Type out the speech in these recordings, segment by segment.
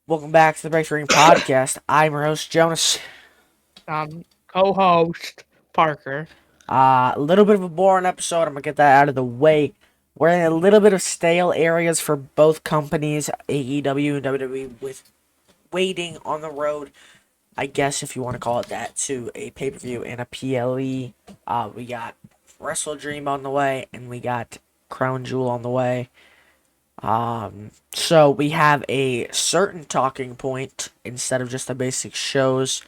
Welcome back to the Break Ring Podcast. I'm your host, Jonas. Co-host Parker. A little bit of a boring episode. I'm going to get that out of the way. We're in a little bit of stale areas for both companies, AEW and WWE, with waiting on the road, I guess if you want to call it that, to a pay-per-view and a PLE. We got Wrestle Dream on the way, and we got Crown Jewel on the way. So we have a certain talking point instead of just the basic shows.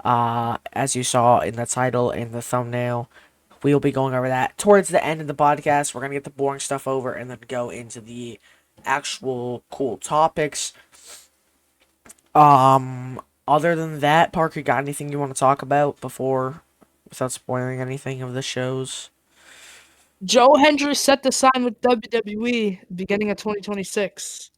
As you saw in the title and the thumbnail, we'll be going over that towards the end of the podcast. We're gonna get the boring stuff over and then go into the actual cool topics. Other than that, Parker, got anything you want to talk about before, without spoiling anything of the shows? Joe Hendry set to sign with WWE beginning of 2026.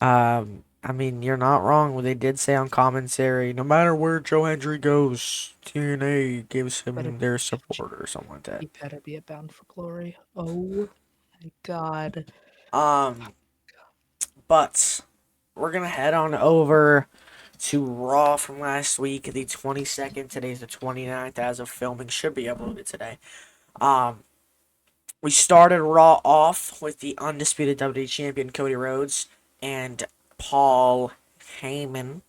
I mean, you're not wrong. They did say on commentary, no matter where Joe Hendry goes, TNA gives Better him their support or something like that. he better be a Bound for Glory. Oh my God. Um, but we're gonna head on over to Raw from last week, the 22nd. Today's the 29th as of filming. Should be uploaded today. Um, we started Raw off with the undisputed WWE champion Cody Rhodes and Paul Heyman.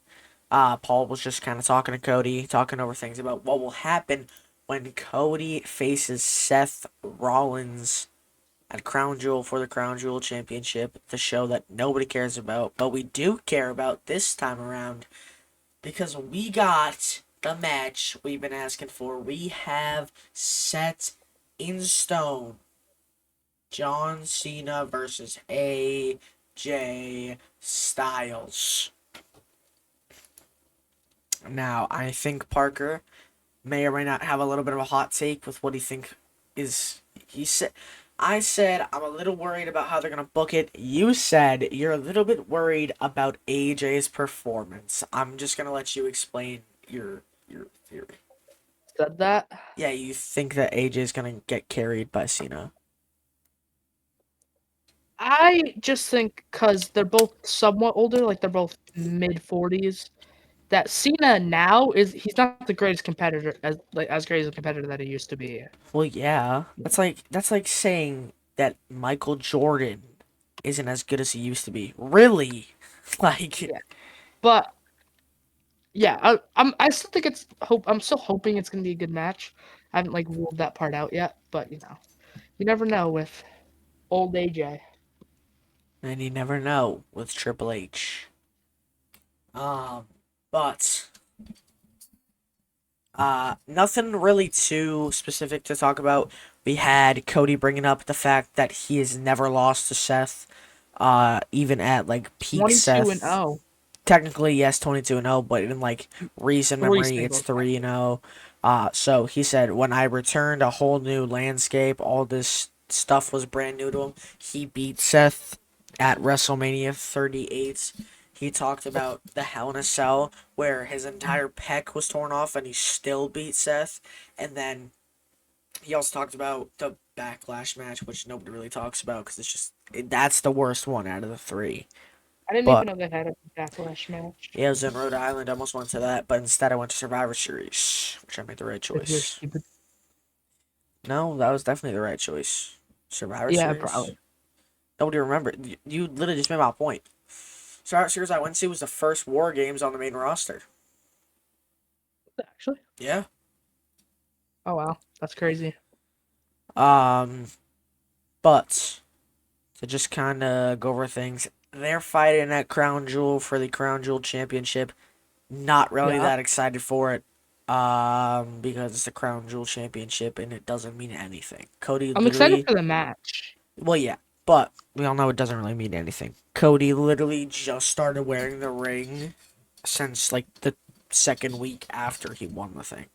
Paul was just kind of talking to Cody, talking over things about what will happen when Cody faces Seth Rollins at Crown Jewel for the Crown Jewel Championship, the show that nobody cares about, but we do care about this time around because we got the match we've been asking for. We have set in stone John Cena versus AJ Styles. Now, I think Parker may or may not have a little bit of a hot take with what he think is. He said, I said I'm a little worried about how they're gonna book it. You said you're a little bit worried about AJ's performance. I'm just gonna let you explain your theory. Said that. Yeah, you think that AJ's gonna get carried by Cena. I just think because they're both somewhat older, like they're both mid 40s, that Cena now he's not the greatest competitor as great as a competitor that he used to be. Well, yeah, that's like saying that Michael Jordan isn't as good as he used to be. Really? Like, Yeah. But yeah, I still think I'm still hoping it's gonna be a good match. I haven't like ruled that part out yet, but you never know with old AJ. and you never know with Triple H. Um, but nothing really too specific to talk about. We had Cody bringing up the fact that he has never lost to Seth. Even at like peak 22 and Seth. 0, Technically, yes, 22-0, but in like recent three memory, it's singles 3-0. So he said, when I returned, a whole new landscape, all this stuff was brand new to him. He beat Seth at WrestleMania 38. He talked about the Hell in a Cell, where his entire pec was torn off and he still beat Seth. And then he also talked about the Backlash match, which nobody really talks about because that's the worst one out of the three. I didn't even But know they had a backlash match. yeah, I was in Rhode Island. I almost went to that, but instead I went to Survivor Series, which I made the right If you're choice. stupid. No, that was definitely the right choice. Survivor Yeah, Series? probably. Nobody remembered. You literally just made my point. Survivor Series I went to was the first War Games on the main roster. Actually. Yeah. Oh wow, that's crazy. Um, but to just kind of go over things, they're fighting at Crown Jewel for the Crown Jewel Championship. Not really Yeah. that excited for it. Because it's the Crown Jewel Championship and it doesn't mean anything. Cody I'm excited literally, for the match. well, yeah, but we all know it doesn't really mean anything. Cody literally just started wearing the ring since like the second week after he won the thing.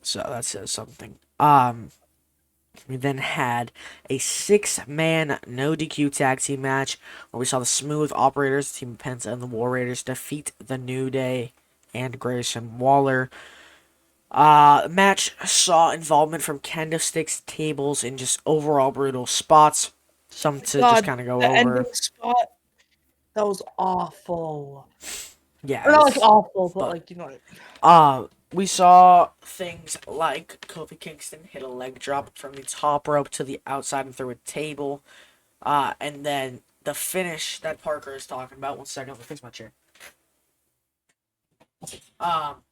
So that says something. We then had a 6-man no DQ tag team match where we saw the Smooth Operators, Team Penta, and the War Raiders defeat the New Day and Grayson Waller. Match saw involvement from kendo sticks, tables, and just overall brutal spots. Some to just God, kind of go the ending over. spot. That was awful. Yeah, Or it not like was, awful, but but like you know what I mean. we saw things like Kofi Kingston hit a leg drop from the top rope to the outside and through a table. And then the finish that Parker is talking about. One second, let me fix my chair. Um,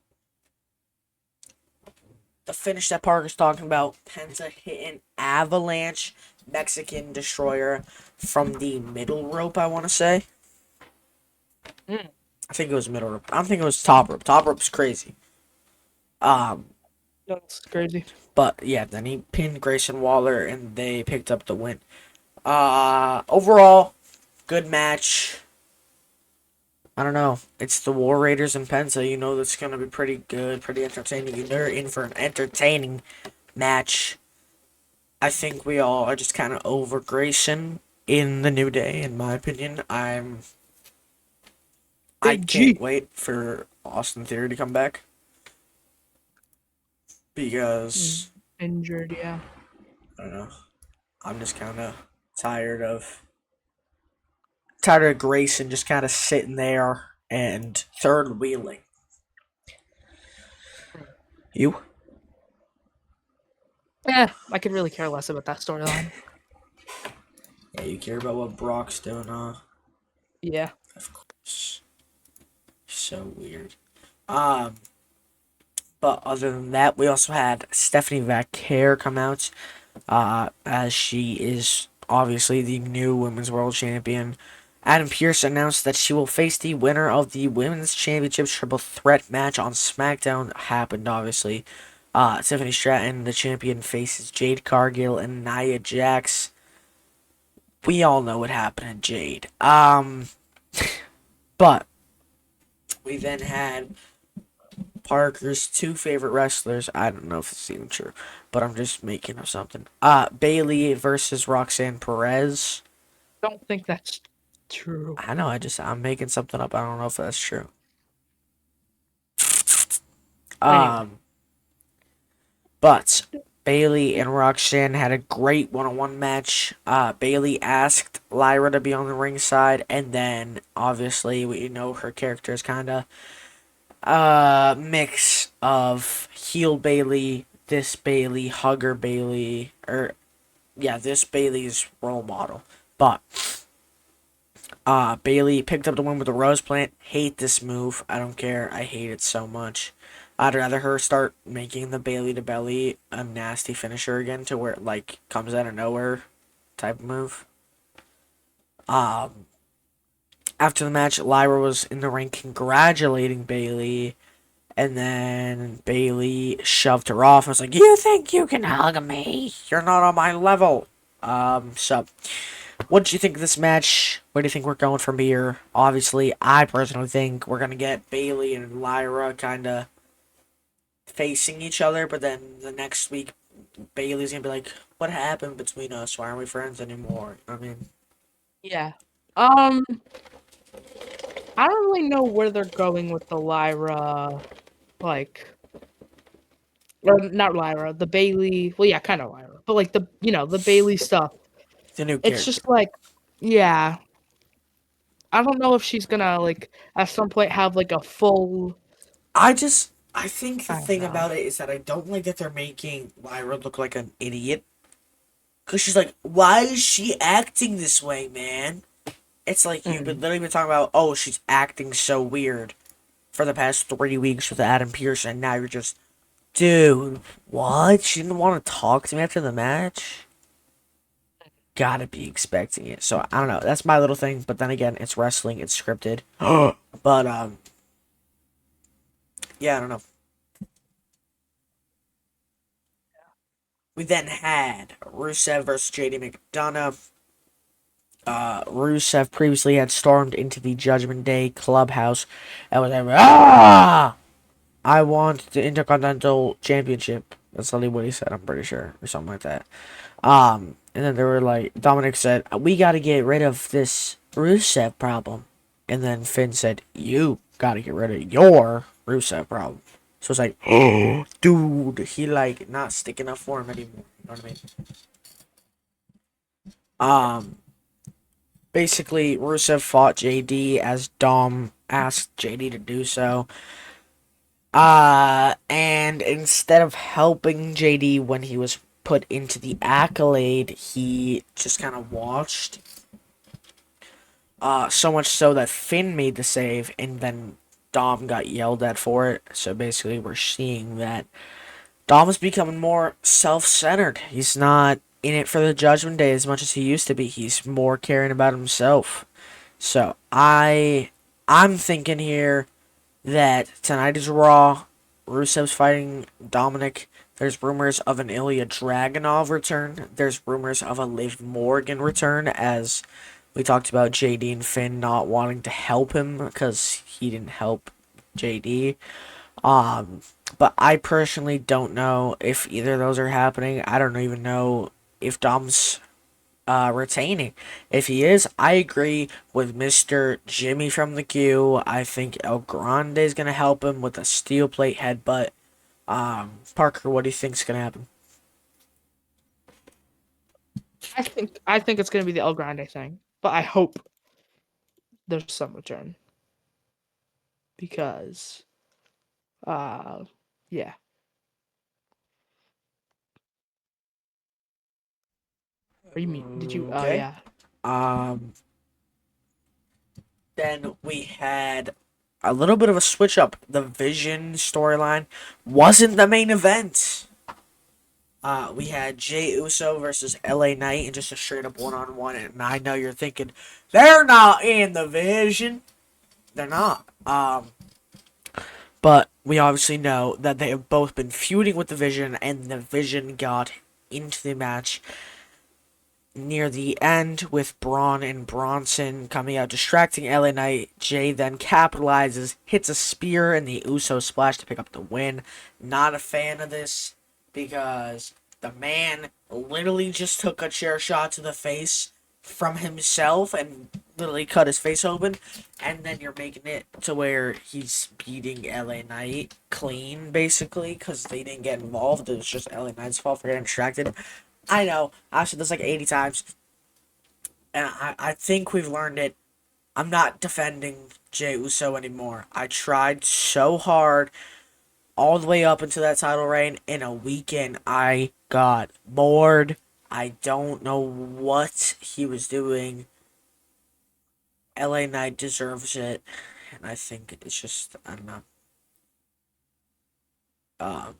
the finish that Parker's talking about, Penta hit an avalanche Mexican destroyer from the middle rope, I want to say. Mm, I think it was middle rope. I don't think it was top rope. Top rope's crazy. Um, that's crazy. but yeah, then he pinned Grayson Waller and they picked up the win. Overall, good match. I don't know. It's the War Raiders and Penta. You know that's gonna be pretty good, pretty entertaining. They're in for an entertaining match. I think we all are just kind of over Grayson in the New Day, in my opinion. I Big can't G. wait for Austin Theory to come back Mm, because injured, yeah. I don't know. I'm just kind of tired of tired of Grayson just kind of sitting there and third wheeling. You? I could really care less about that storyline. Yeah, you care about what Brock's doing, huh? Yeah. Of course. So weird. Um, but other than that, we also had Stephanie Vaquer come out, as she is obviously the new Women's World Champion. Adam Pearce announced that she will face the winner of the Women's Championship Triple Threat match on SmackDown. Happened, obviously. Tiffany Stratton, the champion, faces Jade Cargill and Nia Jax. We all know what happened to Jade. But we then had Parker's two favorite wrestlers. I don't know if it's even true, but I'm just making up something. Bailey versus Roxanne Perez. Don't think that's true. I know. I'm making something up. I don't know if that's true. Anyway. Um, but Bailey and Roxanne had a great one-on-one match. Bailey asked Lyra to be on the ringside, and then obviously we know her character is kind of mix of heel Bailey, this Bailey, hugger Bailey, or yeah, this Bailey's role model. But Bailey picked up the win with the rose plant. Hate this move. I don't care. I hate it so much. I'd rather her start making the Bailey to belly a nasty finisher again, to where it like comes out of nowhere type of move. Um, After the match, Lyra was in the ring congratulating Bailey. And then Bailey shoved her off. I was like, "You think you can hug me? You're not on my level." So what do you think of this match? Where do you think we're going from here? Obviously, I personally think we're gonna get Bailey and Lyra kind of facing each other, but then the next week, Bailey's gonna be like, "What happened between us? Why aren't we friends anymore?" I mean, Yeah. I don't really know where they're going with the Lyra, like, or not Lyra, the Bailey. Well, yeah, kind of Lyra, but like the Bailey stuff. the new It's character. just like, yeah, I don't know if she's gonna like at some point have like a full. I think the I don't thing know. about it is that I don't like that they're making Lyra look like an idiot. Cause she's like, "Why is she acting this way, man?" It's like you've been Mm, literally been talking about, "Oh, she's acting so weird" for the past 3 weeks with Adam Pearce, and now you're just, dude, what? She didn't want to talk to me after the match? Gotta be expecting it. So I don't know. That's my little thing. But then again, it's wrestling. It's scripted. But yeah, I don't know. We then had Rusev versus JD McDonough. Rusev previously had stormed into the Judgment Day clubhouse and was like, "Ah! I want the Intercontinental Championship." That's literally what he said, I'm pretty sure, or something like that. And then they were like, Dominic said, "We got to get rid of this Rusev problem." And then Finn said, "You got to get rid of your Rusev problem." So it's like, oh, dude, he like not sticking up for him anymore. You know what I mean? Um, Basically, Rusev fought JD as Dom asked JD to do so. And instead of helping JD when he was put into the accolade, he just kind of watched. So much so that Finn made the save, and then Dom got yelled at for it. So basically, we're seeing that Dom is becoming more self-centered. He's not in it for the Judgment Day as much as he used to be. He's more caring about himself. So I'm thinking here that tonight is Raw. Rusev's fighting Dominic. There's rumors of an Ilya Dragunov return. There's rumors of a Liv Morgan return, as we talked about JD and Finn not wanting to help him because he didn't help JD. Um, but I personally don't know if either of those are happening. I don't even know if Dom's retaining. If he is, I agree with Mr. Jimmy from the queue. I think El Grande is going to help him with a steel plate headbutt. Parker, what do you think is going to happen? I think it's gonna be the El Grande thing, but I hope there's some return because uh yeah. Are you mean did you oh Okay. yeah. Um, then we had a little bit of a switch up. The Vision storyline wasn't the main event. We had Jey Uso versus LA Knight in just a straight up one on one, and I know you're thinking they're not in the Vision. They're not. But we obviously know that they have both been feuding with the Vision, and the Vision got into the match near the end with Braun and Bronson coming out, distracting LA Knight. Jay then capitalizes, hits a spear, and the Uso splash to pick up the win. Not a fan of this because the man literally just took a chair shot to the face from himself and literally cut his face open, and then you're making it to where he's beating LA Knight clean basically because they didn't get involved. It was just LA Knight's fault for getting distracted. I know. I've said this like 80 times. And I think we've learned it. I'm not defending Jey Uso anymore. I tried so hard all the way up into that title reign. In a weekend, I got bored. I don't know what he was doing. LA Knight deserves it. And I think it's just, I don't know. Um,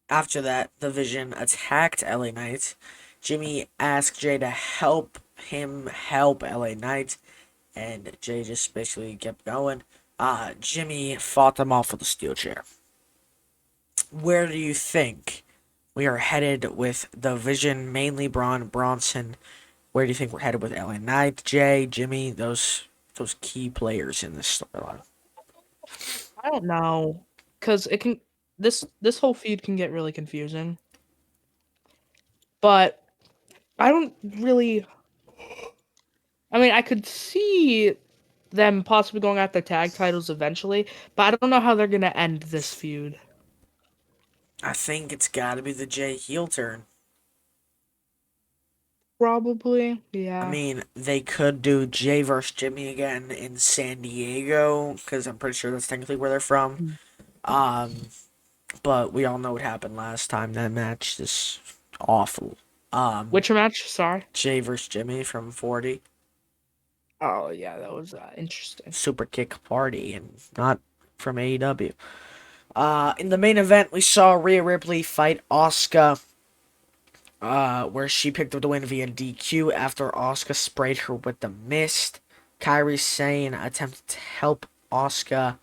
After that, the Vision attacked LA Knight. Jimmy asked Jay to help him help LA Knight, and Jay just basically kept going. Jimmy fought them off with a steel chair. Where do you think we are headed with the Vision, mainly Braun Bronson? Where do you think we're headed with LA Knight, Jay, Jimmy, those key players in this storyline? I don't know cuz it can this whole feud can get really confusing. But I don't really I mean, I could see them possibly going after tag titles eventually, but I don't know how they're going to end this feud. I think it's got to be the Jay heel turn. Probably, I yeah. mean, they could do Jay versus Jimmy again in San Diego because I'm pretty sure that's technically where they're from. Hmm. Um, but we all know what happened last time. That match is awful. Um, Which match? Sorry. Jay versus Jimmy from 40 Oh yeah, that was interesting. Super Kick Party and not from AEW. In the main event, we saw Rhea Ripley fight Asuka. Where she picked up the win via DQ after Asuka sprayed her with the mist. Kairi Sane attempted to help Asuka,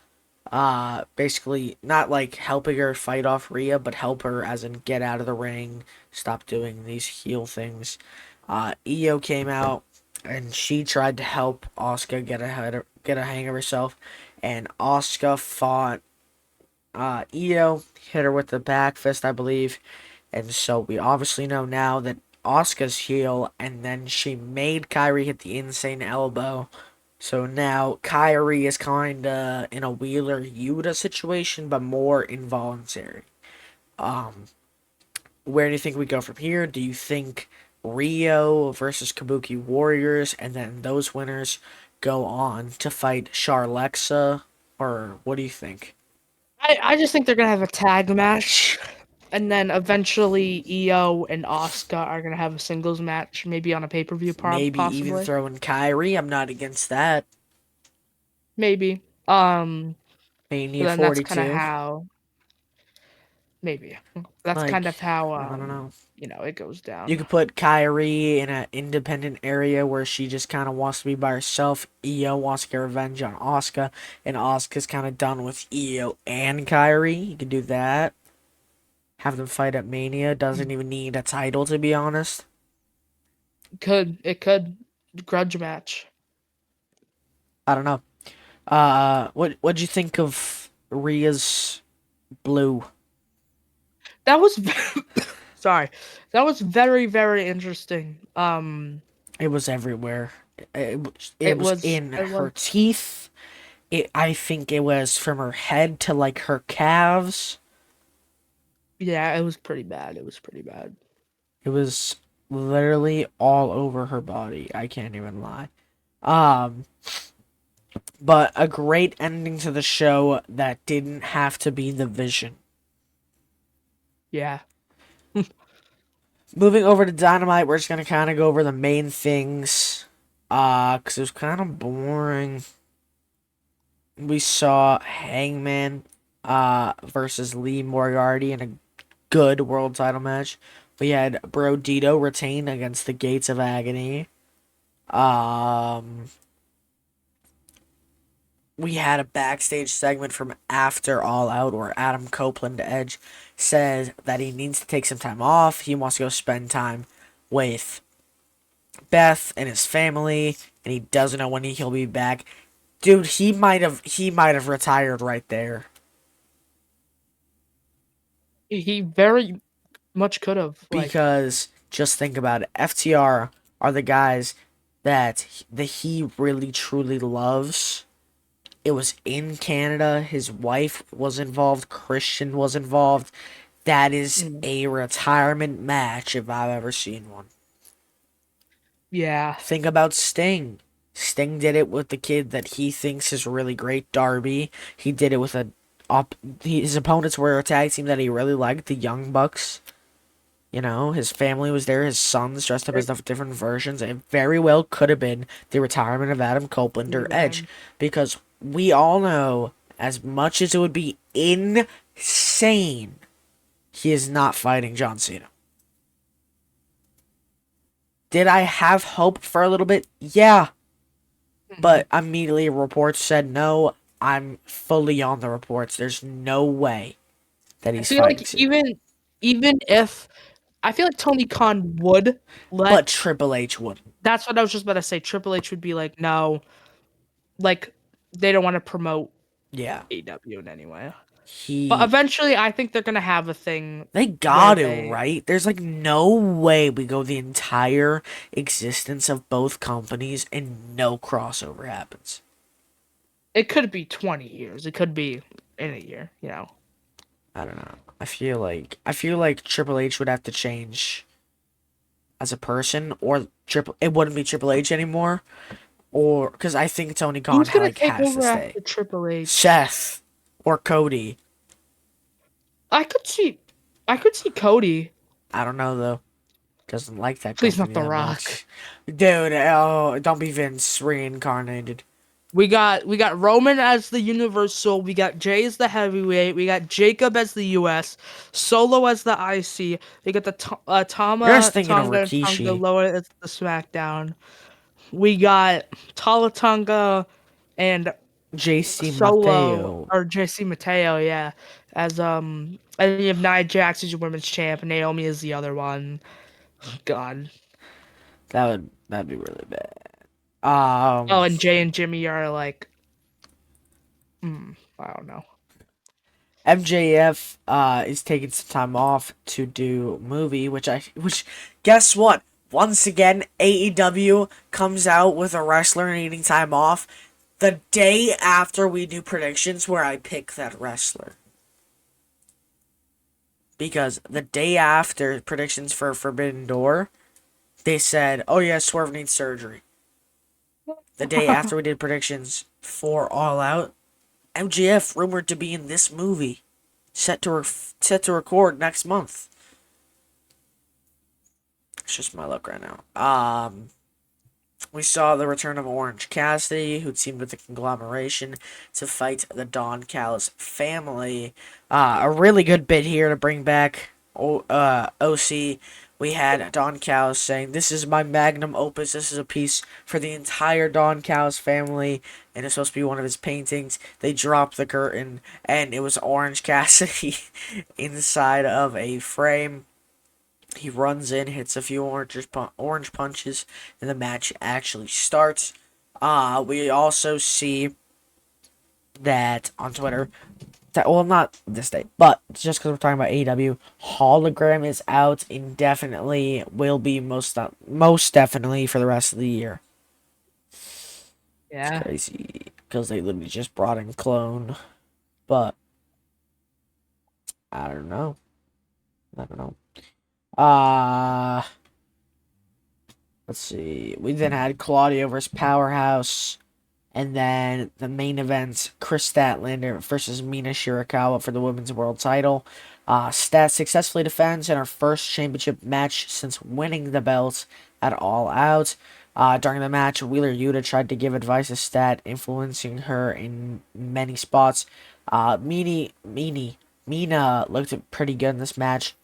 basically not like helping her fight off Rhea, but help her as in get out of the ring, stop doing these heel things. Io came out and she tried to help Asuka get a hang of herself, and Asuka fought Io, hit her with the back fist, I believe, and so we obviously know now that Asuka's heel, and then she made Kyrie hit the insane elbow. So now Kyrie is kinda in a Wheeler Yuta situation, but more involuntary. Um, where do you think we go from here? Do you think Rio versus Kabuki Warriors, and then those winners go on to fight Charlexa. Or what do you think? I just think they're gonna have a tag match, and then eventually Io and Asuka are gonna have a singles match, maybe on a pay per view, Maybe even possibly, throw in Kyrie. I'm not against that. maybe. But Mania then that's kind of 42. how maybe that's kind Like, of how I don't know. it goes You down. could put Kyrie in an independent area where she just kind of wants to be by herself. Io wants to get revenge on Asuka, and Asuka's kind of done with Io and Kyrie. You could do that. Have them fight at Mania. Doesn't even need a title, to be honest. It could grudge match. I don't know. What'd you think of Rhea's blue? That was sorry. That was very very interesting. It was everywhere. It It was was in it was her teeth. I think it was from her head to like her calves. yeah, it was pretty bad. It was pretty bad. It was literally all over her body. I can't even lie. Um, but a great ending to the show that didn't have to be the Vision. Yeah. Moving over to Dynamite, we're just gonna kind of go over the main things. Cause it was kind of boring. We saw Hangman, versus Lee Moriarty in a good world title match. We had Bro Dito retain against the Gates of Agony. Um, we had a backstage segment from after All Out where Adam Copeland Edge says that he needs to take some time off. He wants to go spend time with Beth and his family, and he doesn't know when he'll be back. Dude, he might have retired right there. He very much could have like Because just think about it. FTR are the guys that he really truly loves. It was in Canada. His wife was involved. Christian was involved. That is mm, a retirement match if I've ever seen one. yeah. Think about Sting. Sting did it with the kid that he thinks is really great, Darby. He did it with his opponents were a tag team that he really liked, the Young Bucks. You know, his family was there, his sons dressed up as the different versions. It very well could have been the retirement of Adam Copeland or Edge. Revenge. Because we all know, as much as it would be insane, he is not fighting John Cena. Did I have hope for a little bit? Yeah. Mhm. But immediately reports said no. I'm fully on the reports. There's no way that I he's feel fighting like Cena. even if I feel like Tony Khan would But let. Triple H wouldn't. That's what I was just about to say. Triple H would be like, no, like they don't want to promote Yeah. AEW in any way. But He eventually, I think they're gonna have a thing They where got to, they. right? There's like no way we go the entire existence of both companies and no crossover happens. It could be 20 years. It could be in a year. You know. I don't know. I feel like Triple H would have to change as a person, or triple it wouldn't be Triple H anymore, or because I think Tony Khan Who's gonna like take has to over stay. after Triple H? Seth or Cody. I could see. I could see Cody. I don't know though. Doesn't like that Please not company The that Rock. much. Dude, oh, don't be Vince reincarnated. We got Roman as the Universal. We got Jay as the Heavyweight. We got Jacob as the US. Solo as the IC. We got the You're just Tama thinking of Tonga and Tonga Rikishi. Loa as the SmackDown. We got Tala Tonga and JC Solo Mateo. or JC Mateo, yeah, as and you have Nia Jax as your women's champ. Naomi is the other one. God. That'd be really bad. Oh, and Jay and Jimmy are like, I don't know. MJF is taking some time off to do movie, which guess what? Once again, AEW comes out with a wrestler needing time off the day after we do predictions where I pick that wrestler. Because the day after predictions for Forbidden Door, they said, "Oh yeah, Swerve needs surgery." The day after we did predictions for All Out, MJF rumored to be in this movie, set to record next month. It's just my luck right now. We saw the return of Orange Cassidy, who teamed with the conglomeration to fight the Don Callis family. A really good bit here to bring back OC. We had Don Callis saying, "This is my magnum opus. This is a piece for the entire Don Callis family, and it's supposed to be one of his paintings." They dropped the curtain, and it was Orange Cassidy inside of a frame. He runs in, hits a few orange punches, and the match actually starts. We also see that on Twitter, that, well, not this day, but just because we're talking about AEW, Hologram is out indefinitely. Will be most definitely for the rest of the year. It's Yeah. crazy because they literally just brought in Clone, but I don't know. I don't know. Uh let's see. We then had Claudio versus Powerhouse. And then the main event, Chris Statlander versus Mina Shirakawa for the Women's World title. Stat successfully defends in her first championship match since winning the belt at All Out. During the match, Wheeler Yuta tried to give advice to Stat, influencing her in many spots. Mina looked pretty good in this match,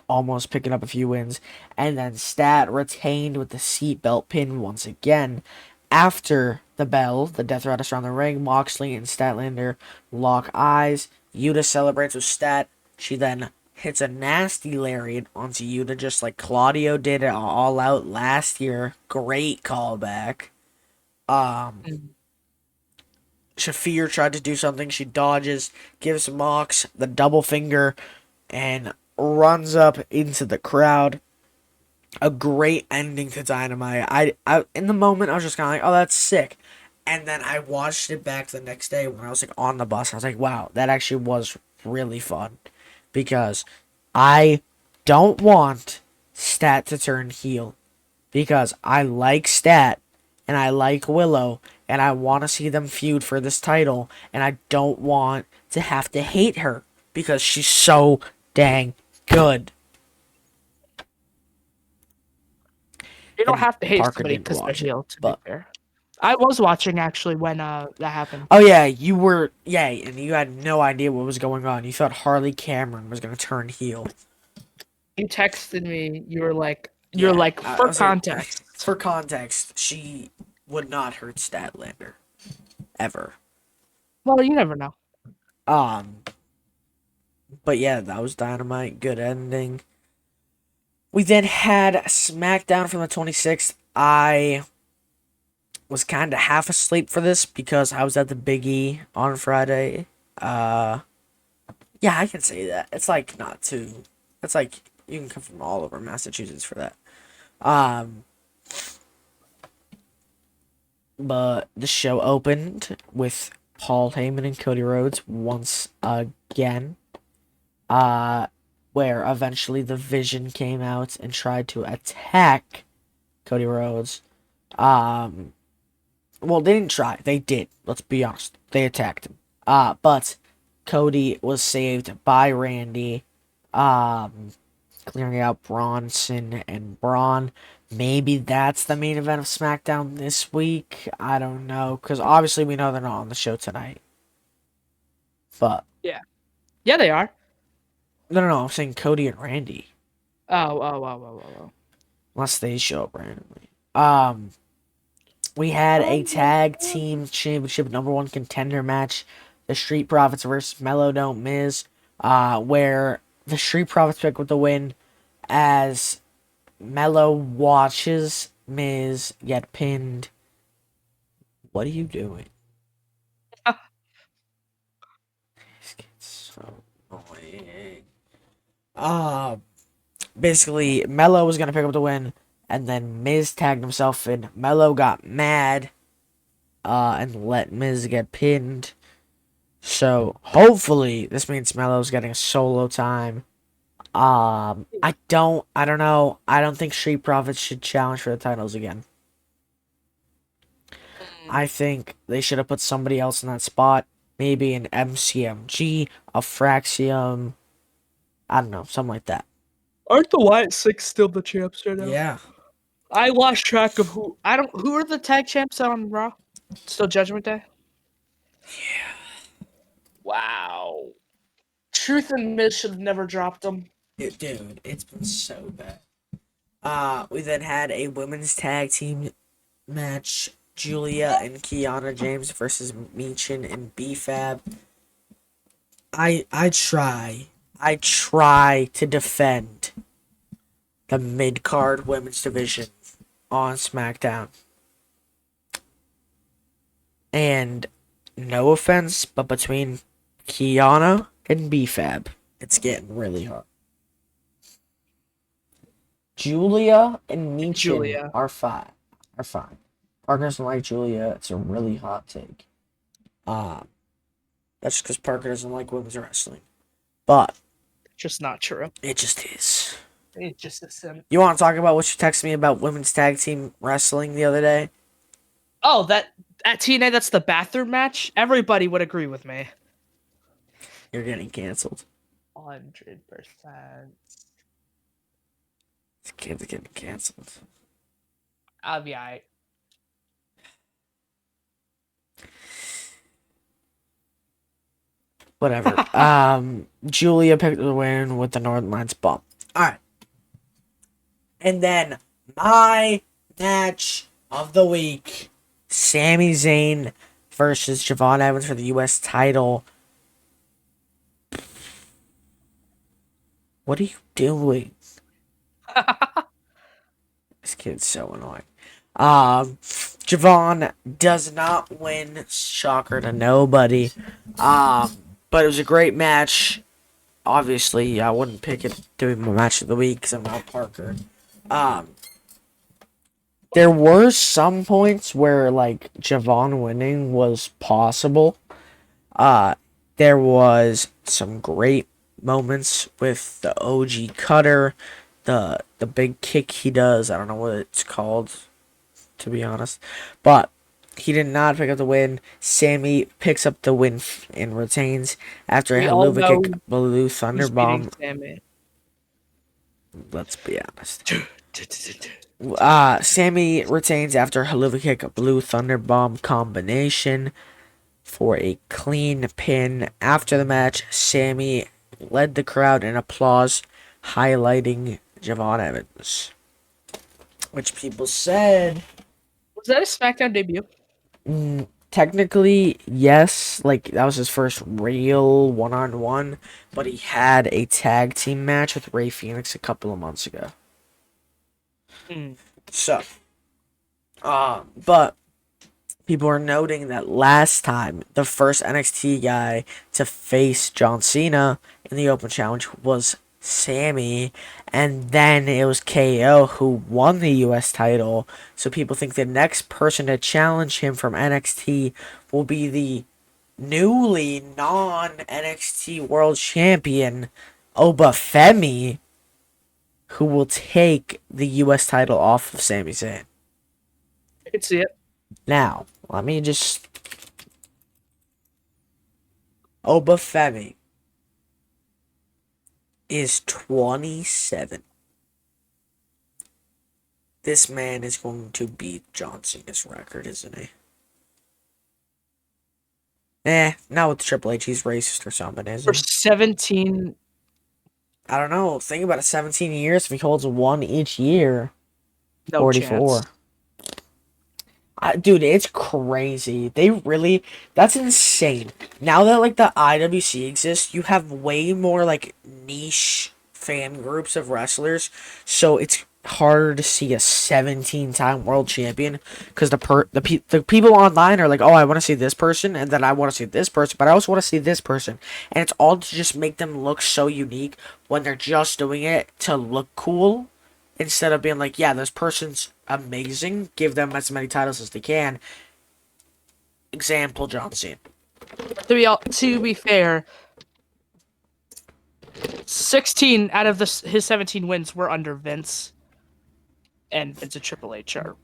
almost picking up a few wins. And then Stat retained with the seatbelt pin once again. After the bell, the Death Riders around the ring, Moxley and Statlander lock eyes. Yuta celebrates with Stat. She then hits a nasty lariat onto Yuta, just like Claudio did it All Out last year. Great callback. Mm. Shafir tried to do something. She dodges, gives Mox the double finger, and runs up into the crowd. A great ending to Dynamite. I in the moment I was just kind of like, oh, that's sick, and then I watched it back the next day when I was like on the bus. I was like, wow, that actually was really fun, because I don't want Stat to turn heel, because I like Stat and I like Willow and I want to see them feud for this title, and I don't want to have to hate her because she's so dang good. You don't And have to hate Parker somebody didn't because they're watch it, heel, to be but fair. I was watching actually when that happened. oh yeah, you were, yeah, and you had no idea what was going on. You thought Harley Cameron was gonna turn heel. You texted me, you're Yeah, like, I for was like, context. for context, she would not hurt Statlander ever. Well, you never know. Um, but yeah, that was Dynamite. Good ending. We then had SmackDown from the 26th. I was kind of half asleep for this because I was at the Big E on Friday. Uh, yeah, I can say that. It's like not too. It's like you can come from all over Massachusetts for that. Um, but the show opened with Paul Heyman and Cody Rhodes once again. Uh, where eventually the Vision came out and tried to attack Cody Rhodes. Um, well, they didn't try. They did. Let's be honest. They attacked him. But Cody was saved by Randy. Um, clearing out Bronson and Braun. Maybe that's the main event of SmackDown this week. I don't know, because obviously we know they're not on the show tonight. But Yeah. Yeah, they are. no, I'm saying Cody and Randy, Oh. unless they show up randomly. We had a tag team championship number one contender match, the Street Profits versus Mellow Don't Miz, where the Street Profits pick up the win as Mello watches Miz get pinned. What are you doing? This kid's so annoying. Uh, Basically, Mello was going to pick up the win, and then Miz tagged himself in. Mello got mad and let Miz get pinned. So, hopefully, this means Mello's getting solo time. I don't know. I don't think Street Profits should challenge for the titles again. I think they should have put somebody else in that spot. Maybe an MCMG, a Fraxium. I don't know, something like that. Aren't the Wyatt Six still the champs right now? Yeah. I lost track of who. I don't. Who are the tag champs on Raw? Still Judgment Day. Wow. Truth and Miz should have never dropped them. Dude, it's been so bad. We then had a women's tag team match. Julia and Kiana James versus Meechin and BFAB. I try to defend the mid card women's division on SmackDown. And no offense, but between Kiana and BFAB, it's getting really hard. Julia and Meechin Julia. are fine. Parker doesn't like Julia. It's a really hot take. That's because Parker doesn't like women's wrestling. But Just not true. it just is. It just isn't. You want to talk about what you texted me about women's tag team wrestling the other day? Oh, that at TNA, that's the bathroom match. Everybody would agree with me. You're getting canceled. 100%. This kid's getting canceled. I'll be alright. Whatever. Julia picked the win with the Northern Lights bump. Alright. And then my match of the week. Sami Zayn versus Javon Evans for the US title. What are you doing? This kid's so annoying. Javon does not win. Shocker to nobody. But it was a great match. Obviously, I wouldn't pick it to be my match of the week because I'm not Parker. There were some points where like Javon winning was possible. There was some great moments with the OG cutter, the big kick he does. I don't know what it's called, to be honest, but he did not pick up the win. Sammy picks up the win and retains after a We all haluva kick, blue Who's thunderbomb. beating Sammy? Let's be honest. Sammy retains after haluva kick, blue thunderbomb combination for a clean pin. After the match, Sammy led the crowd in applause, highlighting Javon Evans, which people said Was that a SmackDown debut? technically yes, like that was his first real one-on-one, but he had a tag team match with Ray Phoenix a couple of months ago. So, but people are noting that last time the first NXT guy to face John Cena in the Open Challenge was Sammy, and then it was KO who won the US title. So people think the next person to challenge him from NXT will be the newly non-NXT World Champion Obafemi, who will take the US title off of Sami Zayn. I can see it. Now, let me just... Obafemi is 27. This man is going to beat John Cena's record, isn't he? Not with Triple H. He's racist or something, isn't For he? 17. I don't know. Think about it. 17 years. If he holds one each year, No 44. chance. Dude, it's crazy. That's insane. Now that like the IWC exists, you have way more like niche fan groups of wrestlers, so it's harder to see a 17-time world champion because the people online are like, oh, I want to see this person, and then I want to see this person, but I also want to see this person, and it's all to just make them look so unique when they're just doing it to look cool. Instead of being like, yeah, this person's amazing, give them as many titles as they can. Example, John Cena. To be fair, 16 out of his 17 wins were under Vince, and Vince and Triple H are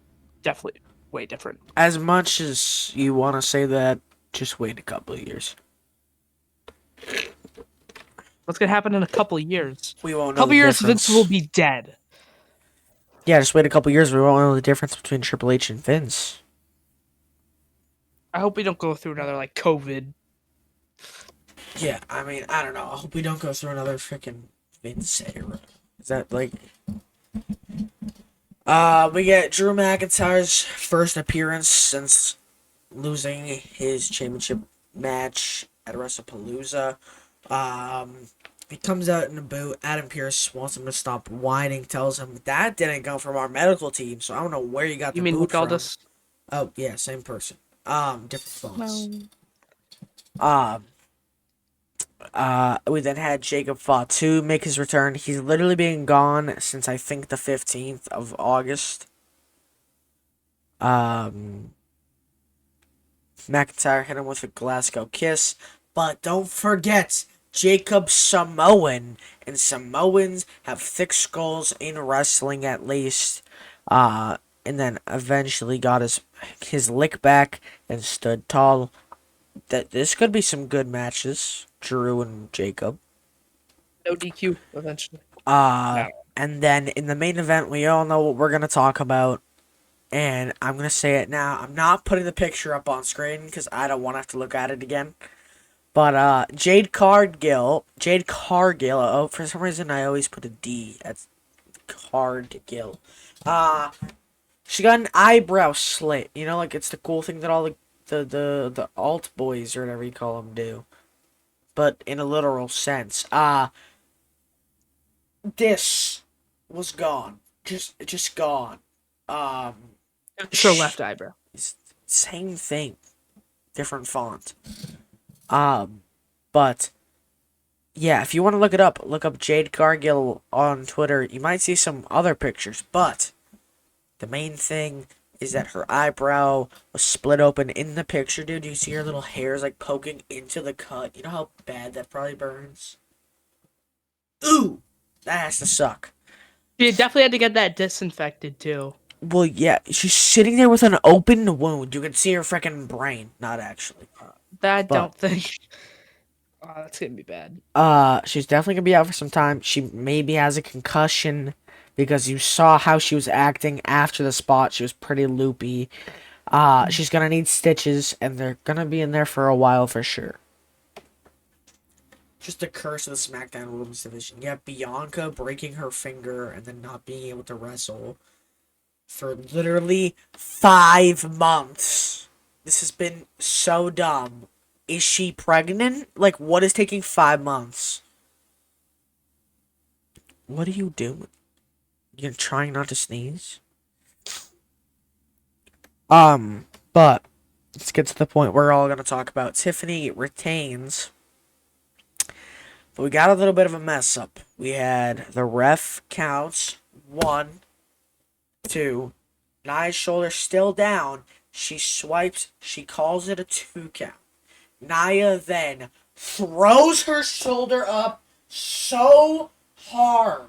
definitely way different. As much as you want to say that, just wait a couple of years. What's gonna happen in a couple of years? We won't A know couple the years, Vince will difference. be dead. Yeah, just wait a couple of years. We won't know the difference between Triple H and Vince. I hope we don't go through another like COVID. Yeah, I mean, I don't know. I hope we don't go through another freaking Vince era. Is that like? We get Drew McIntyre's first appearance since losing his championship match at WrestlePalooza. He comes out in a boot. Adam Pearce wants him to stop whining. Tells him that didn't come from our medical team, so I don't know where you got You the mean boot Luke from. Aldis? Oh yeah, same person. Different fonts. No. We then had Jacob Fatu make his return. He's literally been gone since I think the 15th of August. McIntyre hit him with a Glasgow kiss. But don't forget, Jacob Samoan. And Samoans have thick skulls in wrestling at least. And then eventually got his lick back and stood tall. That this could be some good matches, Drew and Jacob. No DQ eventually. Uh, No. and then in the main event, we all know what we're gonna talk about, and I'm gonna say it now. I'm not putting the picture up on screen because I don't want to have to look at it again. But Jade Cargill. Oh, for some reason I always put a D at Cargill. She got an eyebrow slit. You know, like it's the cool thing that all the alt boys or whatever you call them do, but in a literal sense. This was gone. Just gone. It's her left eyebrow. Same thing. Different font. But yeah, if you want to look it up, look up Jade Cargill on Twitter. You might see some other pictures, but the main thing is that her eyebrow was split open in the picture, dude. You see her little hairs like poking into the cut. You know how bad that probably burns? Ooh! That has to suck. She definitely had to get that disinfected too. Well, yeah, she's sitting there with an open wound. You can see her freaking brain. Not actually. That I But, don't think. Oh, that's gonna be bad. she's definitely gonna be out for some time. She maybe has a concussion because you saw how she was acting after the spot. She was pretty loopy. She's gonna need stitches, and they're gonna be in there for a while for sure. Just the curse of the SmackDown Women's Division. Yeah, Bianca breaking her finger and then not being able to wrestle for literally 5 months. This has been so dumb. Is she pregnant? Like, what is taking 5 months? What are you doing? You're trying not to sneeze? But let's get to the point we're all gonna talk about. Tiffany retains. But we got a little bit of a mess up. We had the ref counts 1, 2. Nia's shoulder still down. She swipes. She calls it a 2 count. Nia then throws her shoulder up so hard.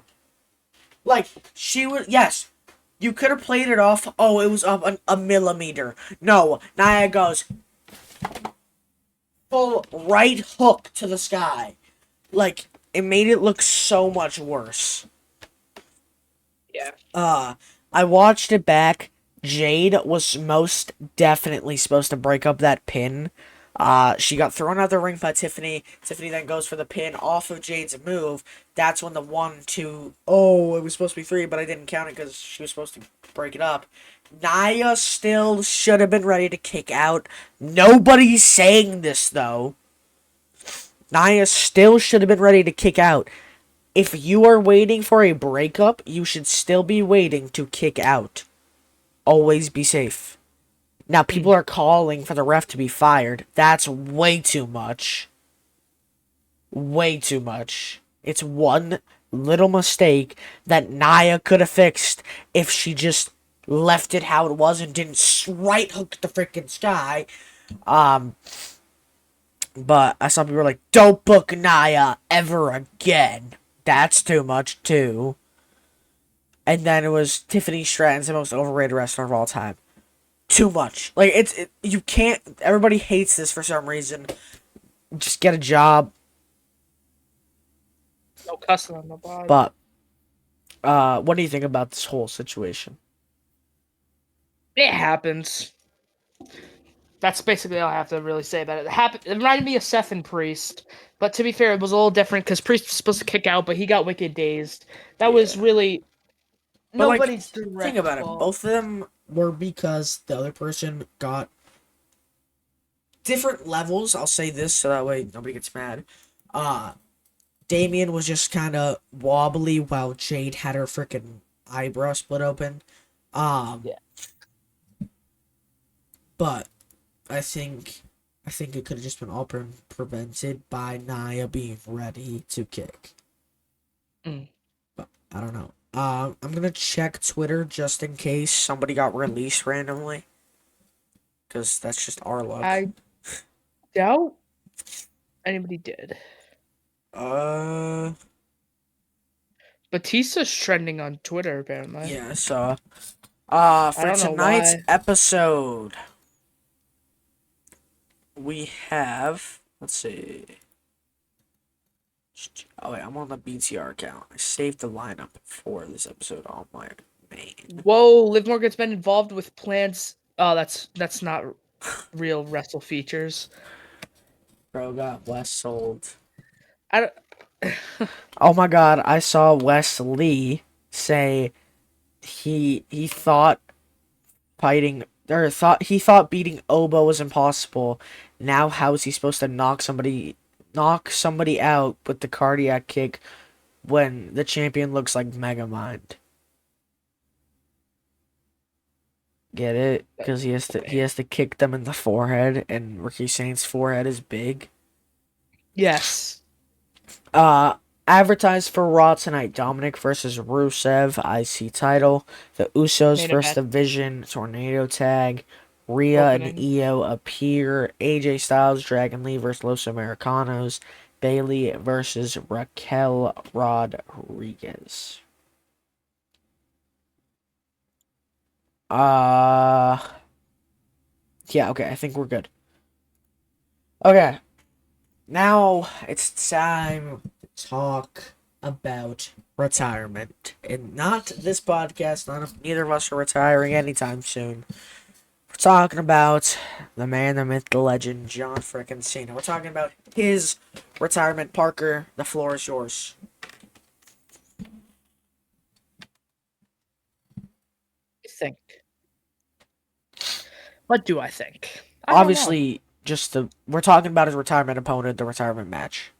Like, she would. Yes, you could have played it off. Oh, it was up a millimeter. No, Nia goes full right hook to the sky. Like, it made it look so much worse. Yeah. I watched it back. Jade was most definitely supposed to break up that pin. She got thrown out of the ring by Tiffany. Tiffany then goes for the pin off of Jade's move. That's when the 1, 2... Oh, it was supposed to be 3, but I didn't count it because she was supposed to break it up. Nia still should have been ready to kick out. Nobody's saying this, though. Nia still should have been ready to kick out. If you are waiting for a breakup, you should still be waiting to kick out. Always be safe. Now, people are calling for the ref to be fired. That's way too much. Way too much. It's one little mistake that Nia could have fixed if she just left it how it was and didn't right hook the freaking sky. But I saw people were like, don't book Nia ever again. That's too much too. And then it was Tiffany Stratton's the most overrated wrestler of all time. Too much. Like you can't. Everybody hates this for some reason. Just get a job. No cussing on the pod. But what do you think about this whole situation? It happens. That's basically all I have to really say about it. It reminded me of Seth and Priest, but to be fair, it was a little different because Priest was supposed to kick out, but he got wicked dazed. That was really But like, nobody's think direct about it. fault. Both of them were because the other person got different levels. I'll say this so that way nobody gets mad. Uh Damien was just kind of wobbly while Jade had her freaking eyebrow split open. Um, Yeah. but I think it could have just been all prevented by Nia being ready to kick. Mm. But I don't know. I'm gonna check Twitter just in case somebody got released randomly, because that's just our luck. I doubt anybody did. Uh, Batista's trending on Twitter apparently. yeah. So, I for don't know tonight's why. episode, we have. Let's see. Oh wait, I'm on the BTR account. I saved the lineup for this episode on my main. Whoa, Liv Morgan's been involved with plans. Oh, that's not real wrestle features. Bro got Wes sold. I don't. Oh my god, I saw Wes Lee say he thought he thought beating Obo was impossible. Now how is he supposed to knock somebody out with the cardiac kick when the champion looks like Megamind? Get it? Because he has to kick them in the forehead, and Ricky Saint's forehead is big. Yes. Uh, Advertised for Raw tonight: Dominic versus Rusev, IC title. The Usos Main first event division tornado tag. Rhea and opening. Io appear. AJ Styles, Dragon Lee versus Los Americanos. Bailey versus Raquel Rodriguez. Uh, yeah, okay, I think we're good. Okay, now it's time to talk about retirement. And not this podcast, neither of us are retiring anytime soon. We're talking about the man, the myth, the legend, John frickin' Cena. We're talking about his retirement. Parker, the floor is yours. I think. What do I think? I don't know. Obviously, we're talking about his retirement opponent, the retirement match.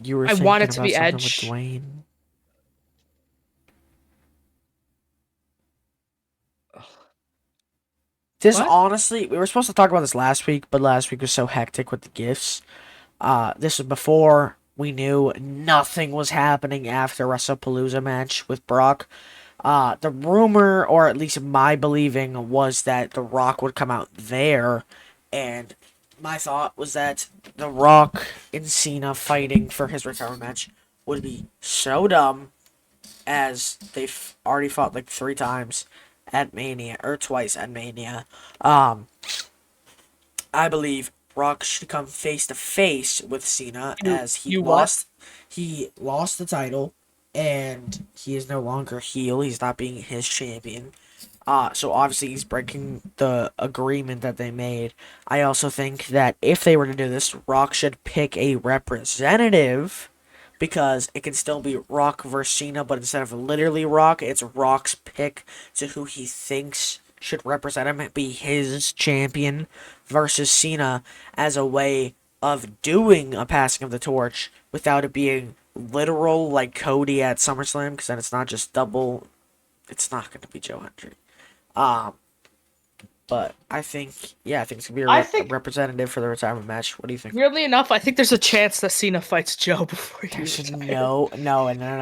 You were I want thinking it to about be something with Edge. Dwayne. This What? honestly, we were supposed to talk about this last week, but last week was so hectic with the gifts. This was before we knew nothing was happening after WrestlePalooza match with Brock. The rumor, or at least my believing, was that The Rock would come out there, and my thought was that The Rock and Cena fighting for his retirement match would be so dumb, as they've already fought like 3 times at Mania, or twice at Mania. Um, I believe Rock should come face to face with Cena, as You what? he lost the title, and he is no longer heel. He's not being his champion. So obviously he's breaking the agreement that they made. I also think that if they were to do this, Rock should pick a representative, because it can still be Rock versus Cena, but instead of literally Rock, it's Rock's pick to who he thinks should represent him, be his champion, versus Cena, as a way of doing a passing of the torch without it being literal like Cody at SummerSlam, because then it's not just double. It's not going to be Joe Hendry. Um, but I think it's gonna be I a think, representative for the retirement match. What do you think? weirdly enough, I think there's a chance that Cena fights Joe before he There's retires. no.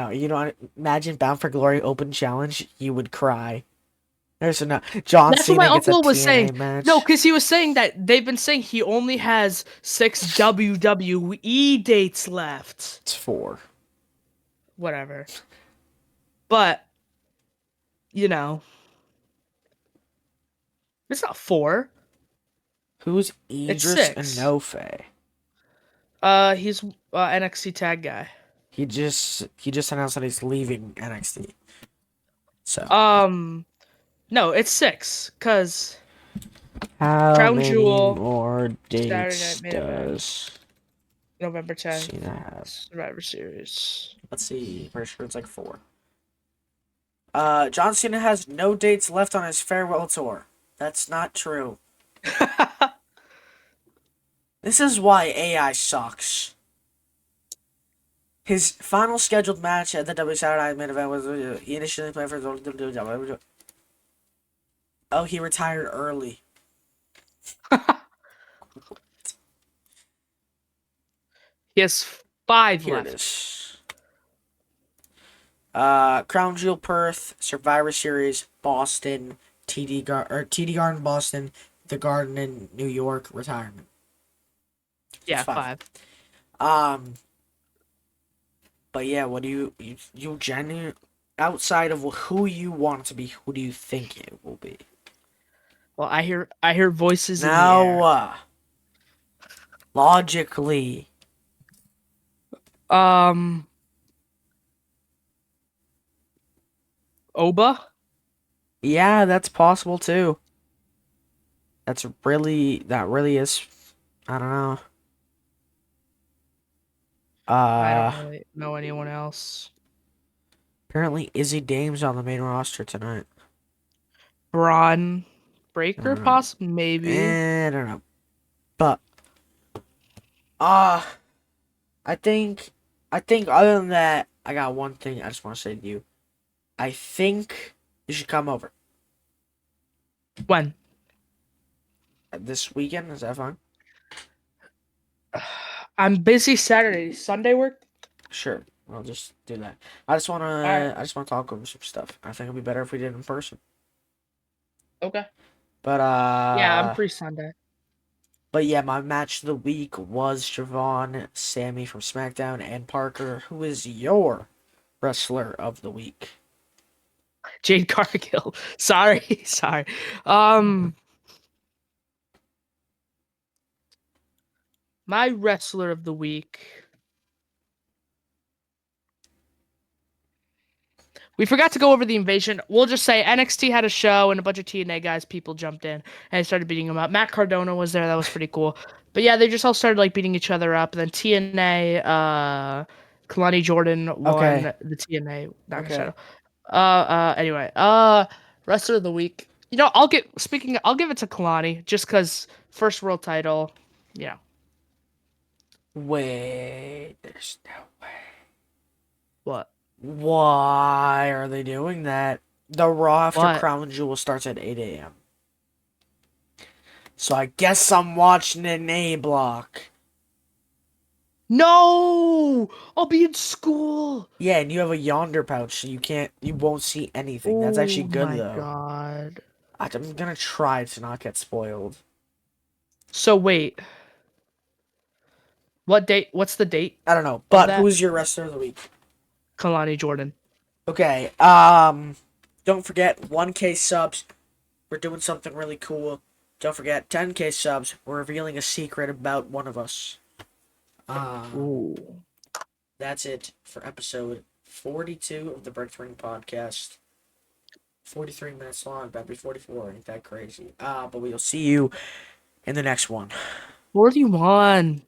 You don't imagine Bound for Glory Open Challenge. You would cry. There's no John That's what my Cena gets a uncle was saying. TNA No, match. because he was saying that they've been saying he only has 6 WWE dates left. It's 4. Whatever. But, you know, it's not 4. Who's It's Idris 6. Enofe? He's NXT tag guy. He just announced that he's leaving NXT. So Um, no, it's 6. Because how Crown many Jewel, more Saturday dates Night Main Event, does November 10th, Cena have? Survivor Series. Let's see. Pretty sure it's like 4. John Cena has no dates left on his farewell tour. That's not true. This is why AI sucks. His final scheduled match at the WWE Saturday Night Main Event was he initially played for the. Oh, he retired early. He has 5 Here it left. is. Crown Jewel Perth, Survivor Series, Boston, TD Garden Boston, The Garden in New York, retirement. Yeah, It's 5. 5. But yeah, what do you genuinely, outside of who you want it to be, who do you think it will be? Well, I hear voices in the Now, air. logically, Um, Oba? yeah, that's possible too. That really is, I don't know. I don't Uh, really know anyone else. apparently Izzy Dame's on the main roster tonight. Braun I Breaker, don't know. possibly, maybe. I don't know. But, uh, I think, other than that, I got one thing I just want to say to you. I think you should come over When? this weekend. Is that fine? I'm busy Saturday. Sunday work? Sure. I'll just do that. All right. I just wanna talk over some stuff. I think it'd be better if we did it in person. Okay. But Yeah, I'm free Sunday. yeah, my match of the week was Siobhan, Sammy from SmackDown, and Parker, who is your wrestler of the week. Jade Cargill. Sorry, sorry. Um, my wrestler of the week. We forgot to go over the invasion. We'll just say NXT had a show and a bunch of TNA guys, people jumped in and started beating them up. Matt Cardona was there. That was pretty cool. But yeah, they just all started like beating each other up. And then TNA, Kalani Jordan Okay. won the TNA Diamond Okay. title. Anyway, wrestler of the week. I'll give it to Kalani just because first world title. Yeah. Wait, there's no way. What? Why are they doing that? The Raw after What? Crown Jewel starts at 8 a.m. So I guess I'm watching an A block. No! I'll be in school. Yeah, and you have a yonder pouch, so you won't see anything. That's actually Oh good my though. god. I'm gonna try to not get spoiled. So wait, what date? What's the date I don't know, of but that? who's your wrestler of the week? Kalani Jordan. Okay, don't forget 1K subs. We're doing something really cool. Don't forget 10K subs. We're revealing a secret about one of us. Ooh. That's it for episode 42 of the Breakthrough Podcast. 43 minutes long, about to be 44. Ain't that crazy? But we'll see you in the next one. 41.